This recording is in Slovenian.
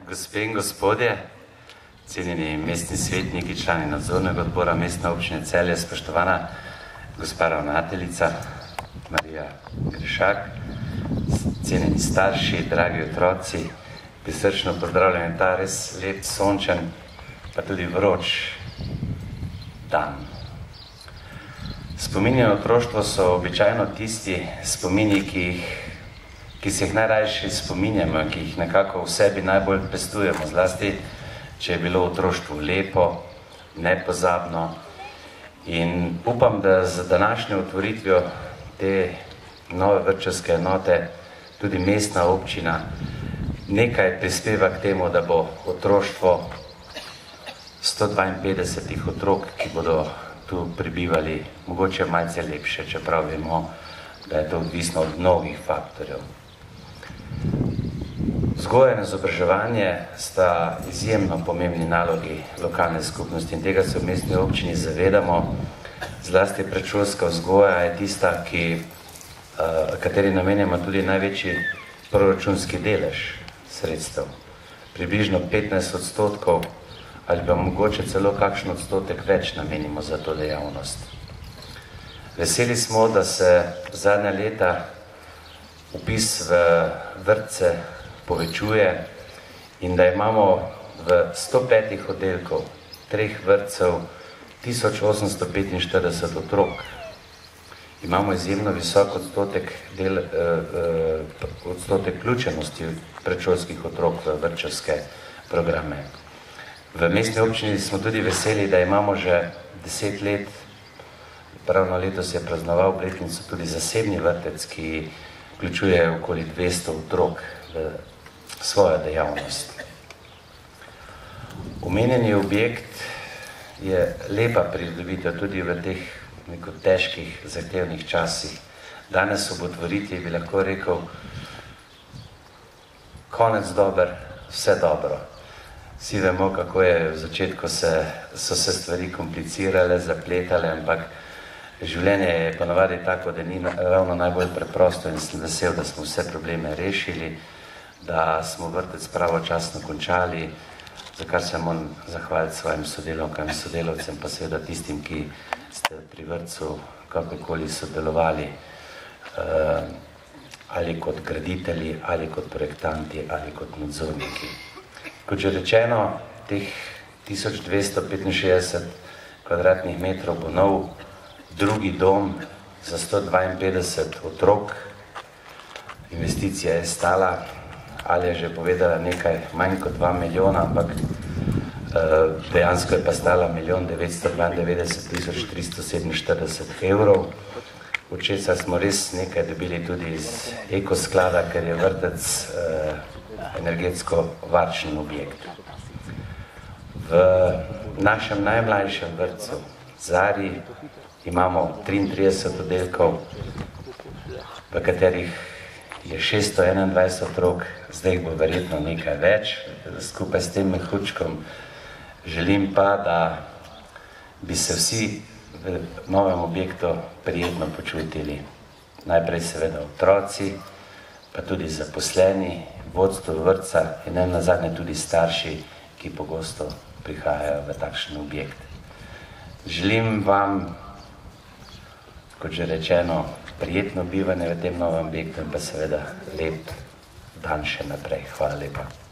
Gospe in gospodje, cenjeni mestni svetniki, člani nadzornega odbora Mestne občine Celje, spoštovana gospa ravnateljica Marija Grešak, cenjeni starši, dragi otroci, prisrčno pozdravljam ta res lep, sončen, pa tudi vroč dan. Spomini na otroštvo so običajno tisti spomini, ki se jih najrajši spominjamo, ki jih nekako v sebi najbolj pestujemo, zlasti, če je bilo otroštvo lepo, nepozabno. In upam, da z današnjo otvoritvijo te nove vrtčevske enote tudi mestna občina nekaj prispeva k temu, da bo otroštvo 152 otrok, ki bodo tu prebivali, mogoče malce lepše, čeprav vemo, da je to odvisno od mnogih faktorjev. Vzgoja in izobraževanje sta izjemno pomembni nalogi lokalne skupnosti in tega se v mestni občini zavedamo. Zlasti predšolska vzgoja je tista, kateri namenjamo tudi največji proračunski delež sredstev. Približno 15% ali pa mogoče celo kakšen odstotek več namenimo za to dejavnost. Veseli smo, da se zadnja leta vpis v vrtce povečuje in da imamo v 105 oddelkov 3 vrtcev 1845 otrok. Imamo izjemno visok odstotek vključenosti predšolskih otrok v vrtčevske programe. V mestni občini smo tudi veseli, da imamo že 10 let, pravno letos je praznoval obletnico tudi zasebni vrtec, ki vključuje okoli 200 otrok v svojo dejavnost. Omenjeni objekt je lepa pridobitev tudi v teh težkih, zahtevnih časih. Danes ob otvoritvi bi lahko rekel, konec dober, vse dobro. Vsi vemo, kako je v začetku so se stvari komplicirale, zapletale, ampak življenje je ponavadi tako, da ni ravno najbolj preprosto in sem vesel, da smo vse probleme rešili, da smo vrtec pravočasno končali, za kar se moram zahvaliti svojim sodelavkam in sodelavcem, pa seveda tistim, ki ste pri vrtcu kakorkoli sodelovali, ali kot graditelji, ali kot projektanti, ali kot nadzorniki. Kot že rečeno, teh 1265 kvadratnih metrov bo nov drugi dom za 152 otrok. Investicija je stala, ali je že povedala nekaj manj kot 2 milijona, ampak dejansko je pa stala 1.992.347 evrov, od česar smo res nekaj dobili tudi iz ekosklada, ker je vrtec energetsko varčen objekt. V našem najmlajšem vrtcu, Zari, imamo 33 oddelkov, v katerih je 621 otrok, zdaj bo verjetno nekaj več, skupaj s tem mehurčkom. Želim pa, da bi se vsi v novem objektu prijetno počutili. Najprej seveda otroci, pa tudi zaposleni, vodstvo vrtca in nenazadnje tudi starši, ki pogosto prihajajo v takšen objekt. Želim vam, kot že rečeno, prijetno bivanje v tem novem objektu in pa seveda lep dan še naprej. Hvala lepa.